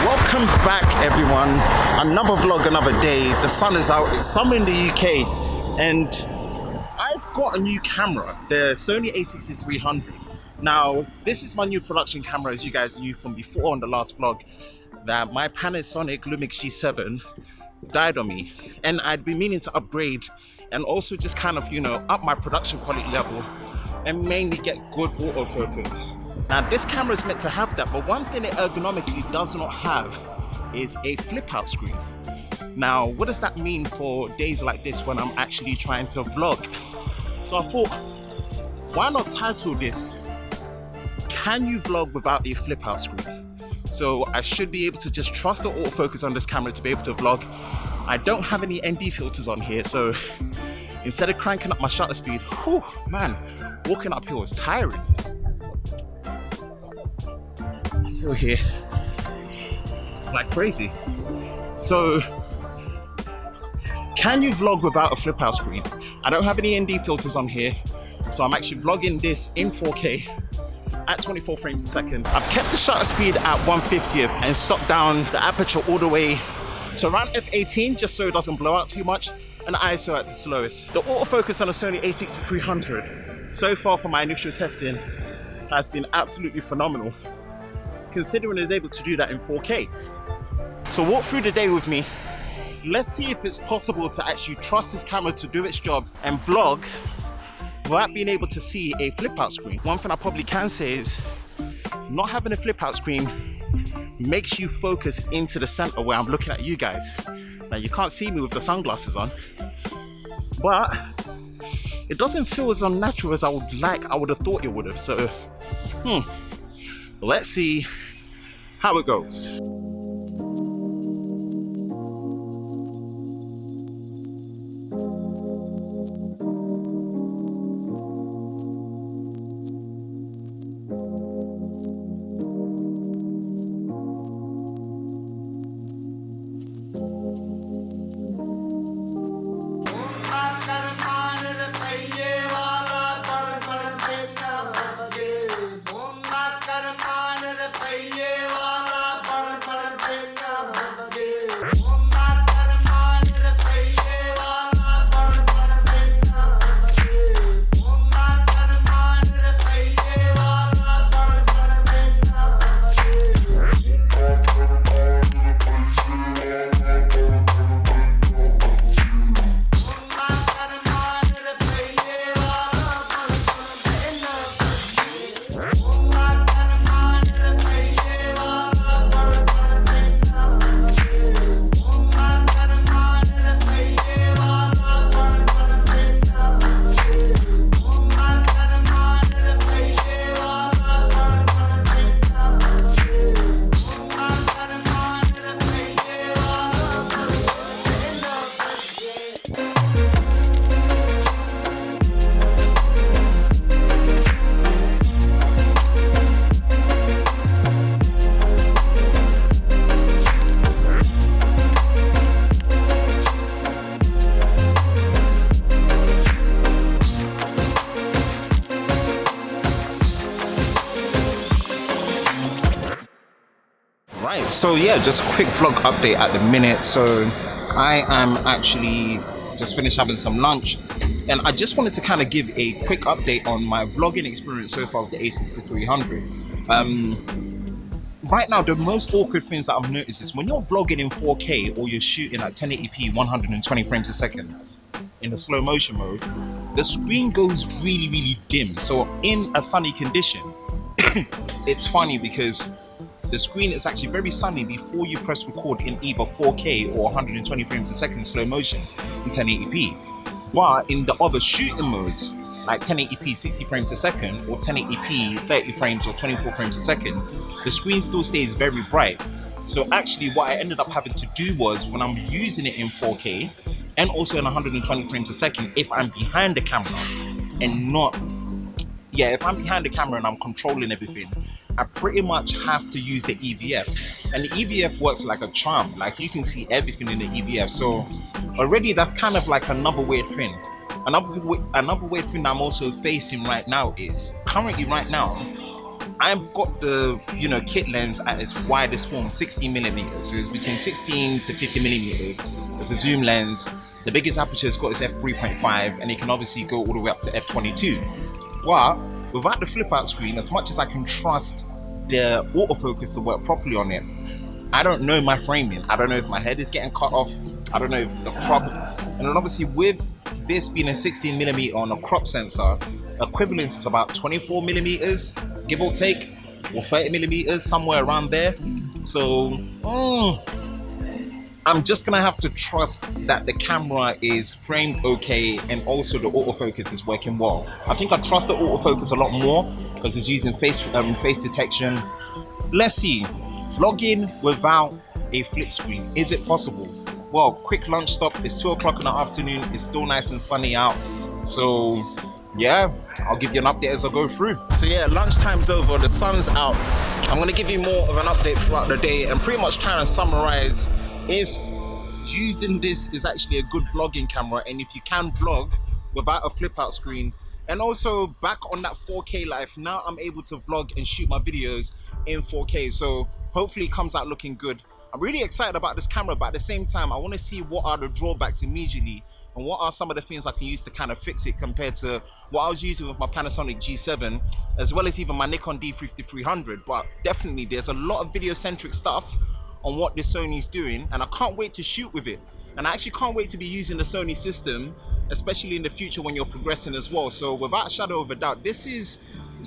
Welcome back, everyone. Another vlog, another day. The sun is out. It's summer in the UK, and I've got a new camera, the Sony A6300. Now, this is my new production camera, as you guys knew from before on the last vlog, that my Panasonic Lumix G7 died on me, and I'd been meaning to upgrade and also just kind of, up my production quality level and mainly get good autofocus. Now, this camera is meant to have that, but one thing it ergonomically does not have is a flip out screen. Now, what does that mean for days like this when I'm actually trying to vlog? So I thought, why not title this, Can You Vlog Without a Flip Out Screen? So I should be able to just trust the autofocus on this camera to be able to vlog. I don't have any ND filters on here, so instead of cranking up my shutter speed, whew, man, walking uphill is tiring. Still here like crazy. So can you vlog without a flip out screen? I don't have any ND filters on here, so I'm actually vlogging this in 4K at 24 frames a second. I've kept the shutter speed at 1/50th and stopped down the aperture all the way to around f18 just so it doesn't blow out too much, and ISO at the slowest. The autofocus on the Sony A6300 so far for my initial testing has been absolutely phenomenal, considering it's able to do that in 4K. So walk through the day with me. Let's see if it's possible to actually trust this camera to do its job and vlog without being able to see a flip out screen. One thing I probably can say is not having a flip out screen makes you focus into the center where I'm looking at you guys. Now, you can't see me with the sunglasses on, but it doesn't feel as unnatural as I would have thought it would have. So let's see how it goes. So yeah, just a quick vlog update at the minute. So I am actually just finished having some lunch, and I just wanted to kind of give a quick update on my vlogging experience so far with the A6300. Right now, the most awkward things that I've noticed is when you're vlogging in 4K or you're shooting at 1080p 120 frames a second in the slow motion mode, the screen goes really, really dim. So in a sunny condition, it's funny because the screen is actually very sunny before you press record in either 4K or 120 frames a second slow motion in 1080p. But in the other shooting modes, like 1080p 60 frames a second or 1080p 30 frames or 24 frames a second, the screen still stays very bright. So actually what I ended up having to do was, when I'm using it in 4K and also in 120 frames a second, if I'm behind the camera and if I'm behind the camera and I'm controlling everything, I pretty much have to use the EVF, and the EVF works like a charm. Like, you can see everything in the EVF. So already that's kind of like another weird thing. Another weird thing I'm also facing right now is, currently right now, I've got the kit lens at its widest form, 16mm, so it's between 16 to 50mm. It's a zoom lens. The biggest aperture it's got is f3.5, and it can obviously go all the way up to f22. But without the flip out screen, as much as I can trust the autofocus to work properly on it, I don't know my framing. I don't know if my head is getting cut off. I don't know if the crop. And then obviously with this being a 16mm on a crop sensor, equivalence is about 24mm, give or take, or 30mm, somewhere around there. So I'm just gonna have to trust that the camera is framed okay, and also the autofocus is working well. I think I trust the autofocus a lot more because it's using face detection. Let's see, vlogging without a flip screen, is it possible? Well, quick lunch stop, it's 2 o'clock in the afternoon, it's still nice and sunny out, so yeah, I'll give you an update as I go through. So yeah, lunchtime's over, the sun's out. I'm gonna give you more of an update throughout the day and pretty much try and summarize if using this is actually a good vlogging camera, and if you can vlog without a flip out screen. And also back on that 4K life, now I'm able to vlog and shoot my videos in 4K, so hopefully it comes out looking good. I'm really excited about this camera, but at the same time I want to see what are the drawbacks immediately and what are some of the things I can use to kind of fix it compared to what I was using with my Panasonic G7, as well as even my Nikon D5300. But definitely there's a lot of video centric stuff on what this Sony's doing, and I can't wait to shoot with it. And I actually can't wait to be using the Sony system, especially in the future when you're progressing as well. So without a shadow of a doubt, it's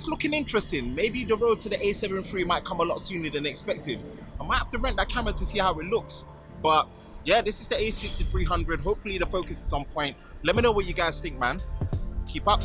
looking interesting. Maybe the road to the A7 III might come a lot sooner than expected. I might have to rent that camera to see how it looks. But yeah, this is the A6300. Hopefully the focus is on point. Let me know what you guys think, man. Keep up.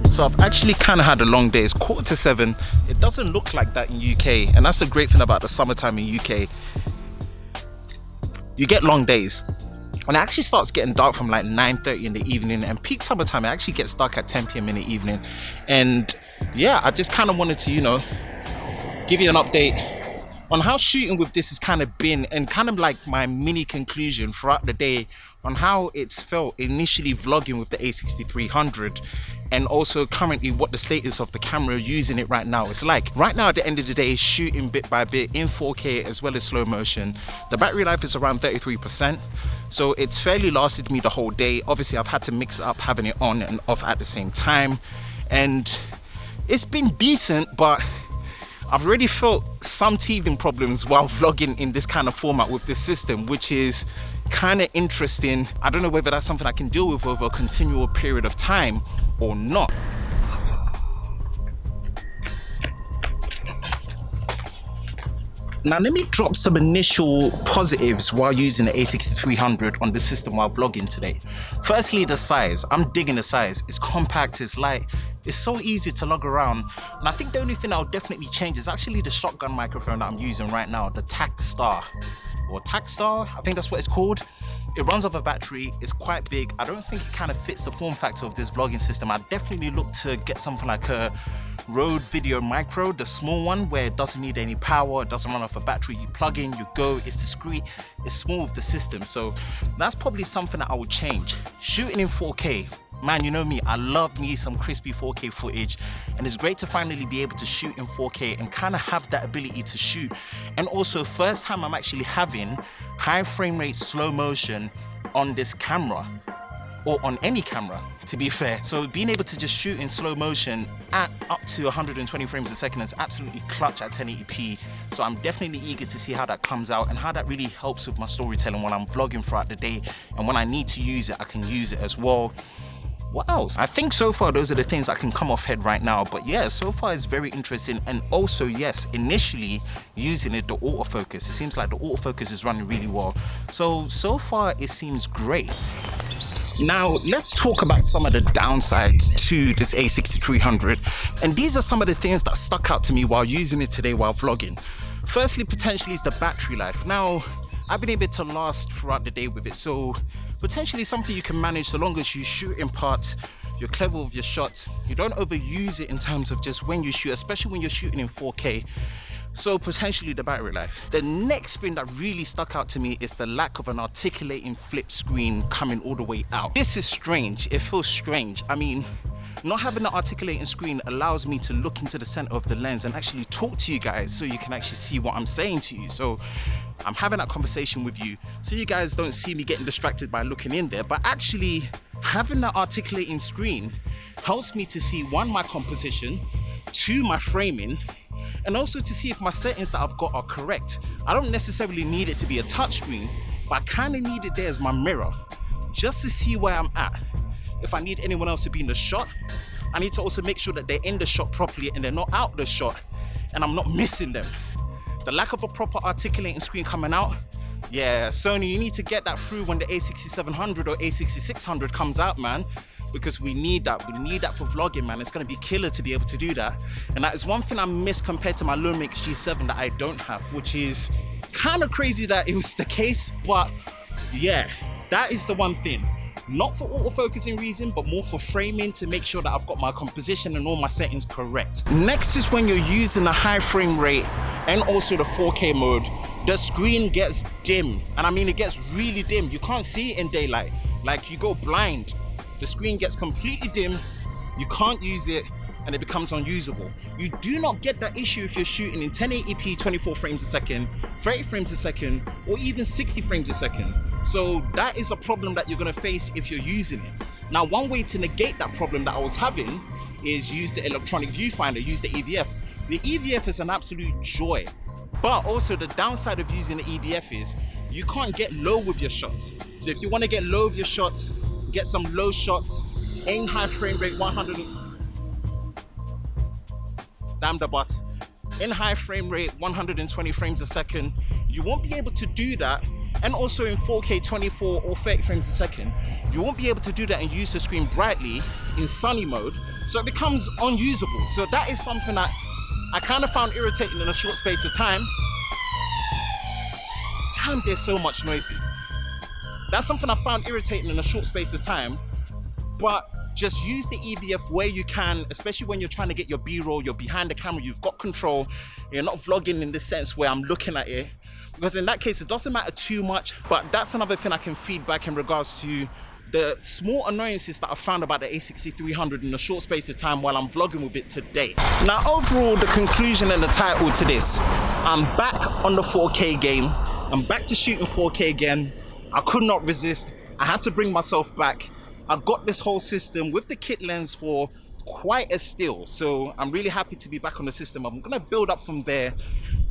So I've actually kind of had a long day. It's 7:15. It doesn't look like that in UK, and that's the great thing about the summertime in UK. You get long days, and it actually starts getting dark from like 9:30 in the evening, and peak summertime it actually gets dark at 10 p.m. in the evening. And yeah, I just kind of wanted to give you an update on how shooting with this has kind of been, and kind of like my mini conclusion throughout the day on how it's felt initially vlogging with the A6300, and also currently what the status of the camera using it right now is like. Right now at the end of the day, shooting bit by bit in 4K as well as slow motion. The battery life is around 33%, so it's fairly lasted me the whole day. Obviously I've had to mix it up, having it on and off at the same time, and it's been decent, but I've already felt some teething problems while vlogging in this kind of format with this system, which is kind of interesting. I don't know whether that's something I can deal with over a continual period of time or not. Now let me drop some initial positives while using the A6300 on the system while vlogging today. Firstly, the size. I'm digging the size. It's compact, it's light, it's so easy to lug around. And I think the only thing I'll definitely change is actually the shotgun microphone that I'm using right now, the Takstar, or Takstar, I think that's what it's called. It runs off a battery, it's quite big. I don't think it kind of fits the form factor of this vlogging system. I'd definitely look to get something like a Rode Video Micro, the small one where it doesn't need any power, it doesn't run off a battery, you plug in, you go, it's discreet, it's small with the system. So that's probably something that I would change. Shooting in 4K, man, you know me, I love me some crispy 4K footage, and it's great to finally be able to shoot in 4K and kind of have that ability to shoot. And also, first time I'm actually having high frame rate slow motion on this camera. or on any camera, to be fair. So being able to just shoot in slow motion at up to 120 frames a second is absolutely clutch at 1080p. So I'm definitely eager to see how that comes out and how that really helps with my storytelling when I'm vlogging throughout the day, and when I need to use it, I can use it as well. What else? I think so far those are the things I can come off head right now, but yeah, so far it's very interesting. And also, yes, initially using it, the autofocus, it seems like the autofocus is running really well. So far it seems great. Now let's talk about some of the downsides to this A6300, and these are some of the things that stuck out to me while using it today while vlogging. Firstly, potentially is the battery life. Now I've been able to last throughout the day with it, so potentially something you can manage so long as you shoot in parts, you're clever with your shots, you don't overuse it in terms of just when you shoot, especially when you're shooting in 4K. So potentially the battery life. The next thing that really stuck out to me is the lack of an articulating flip screen coming all the way out. This is strange, it feels strange. I mean, not having an articulating screen allows me to look into the center of the lens and actually talk to you guys so you can actually see what I'm saying to you. So I'm having that conversation with you so you guys don't see me getting distracted by looking in there, but actually having that articulating screen helps me to see, one, my composition, two, my framing, and also to see if my settings that I've got are correct. I don't necessarily need it to be a touchscreen, but I kind of need it there as my mirror, just to see where I'm at. If I need anyone else to be in the shot, I need to also make sure that they're in the shot properly and they're not out of the shot and I'm not missing them. The lack of a proper articulating screen coming out, yeah, Sony, you need to get that through when the A6700 or A6600 comes out, man, because we need that. We need that for vlogging, man. It's gonna be killer to be able to do that. And that is one thing I miss compared to my Lumix G7 that I don't have, which is kind of crazy that it was the case, but yeah, that is the one thing. Not for autofocusing reason, but more for framing, to make sure that I've got my composition and all my settings correct. Next is when you're using the high frame rate and also the 4K mode, the screen gets dim. And I mean, it gets really dim. You can't see it in daylight. Like, you go blind. The screen gets completely dim, you can't use it, and it becomes unusable. You do not get that issue if you're shooting in 1080p 24 frames a second, 30 frames a second, or even 60 frames a second. So that is a problem that you're gonna face if you're using it. Now, one way to negate that problem that I was having is use the electronic viewfinder, use the EVF. The EVF is an absolute joy, but also the downside of using the EVF is you can't get low with your shots. So if you wanna get low with your shots, get some low shots, aim high frame rate 100, damn the bus, in high frame rate 120 frames a second, you won't be able to do that. And also in 4K 24 or 30 frames a second, you won't be able to do that and use the screen brightly in sunny mode, so it becomes unusable. So that is something that I kind of found irritating in a short space of time. Damn, there's so much noises. That's something I found irritating in a short space of time, but just use the EVF where you can, especially when you're trying to get your B-roll, you're behind the camera, you've got control, you're not vlogging in the sense where I'm looking at it, because in that case, it doesn't matter too much. But that's another thing I can feed back in regards to the small annoyances that I found about the A6300 in a short space of time while I'm vlogging with it today. Now, overall, the conclusion and the title to this, I'm back on the 4K game. I'm back to shooting 4K again. I could not resist. I had to bring myself back. I got this whole system with the kit lens for quite a steal. So I'm really happy to be back on the system. I'm gonna build up from there.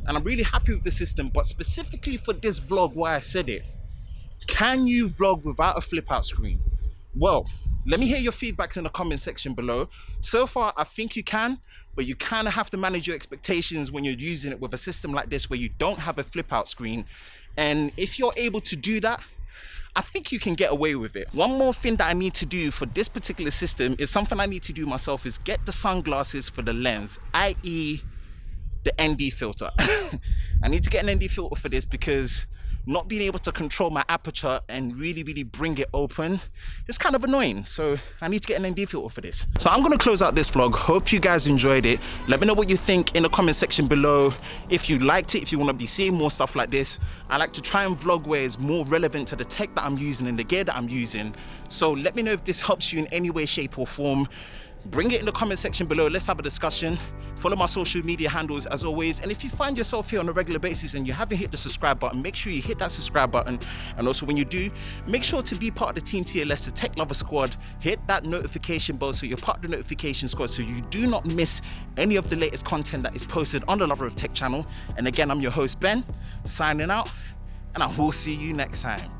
And I'm really happy with the system, but specifically for this vlog, why I said it, can you vlog without a flip out screen? Well, let me hear your feedbacks in the comment section below. So far, I think you can, but you kind of have to manage your expectations when you're using it with a system like this where you don't have a flip out screen. And if you're able to do that, I think you can get away with it. One more thing that I need to do for this particular system is something I need to do myself, is get the sunglasses for the lens, i.e. the ND filter. I need to get an ND filter for this because not being able to control my aperture and really bring it open is kind of annoying. So I need to get an ND filter for this. So I'm gonna close out this vlog. Hope you guys enjoyed it. Let me know what you think in the comment section below. If you liked it, if you wanna be seeing more stuff like this, I like to try and vlog where it's more relevant to the tech that I'm using and the gear that I'm using. So let me know if this helps you in any way, shape or form. Bring it in the comment section below. Let's have a discussion. Follow my social media handles as always. And if you find yourself here on a regular basis and you haven't hit the subscribe button, make sure you hit that subscribe button. And also when you do, make sure to be part of the Team TLS, the Tech Lover Squad. Hit that notification bell so you're part of the notification squad so you do not miss any of the latest content that is posted on the Lover of Tech channel. And again, I'm your host Ben, signing out, and I will see you next time.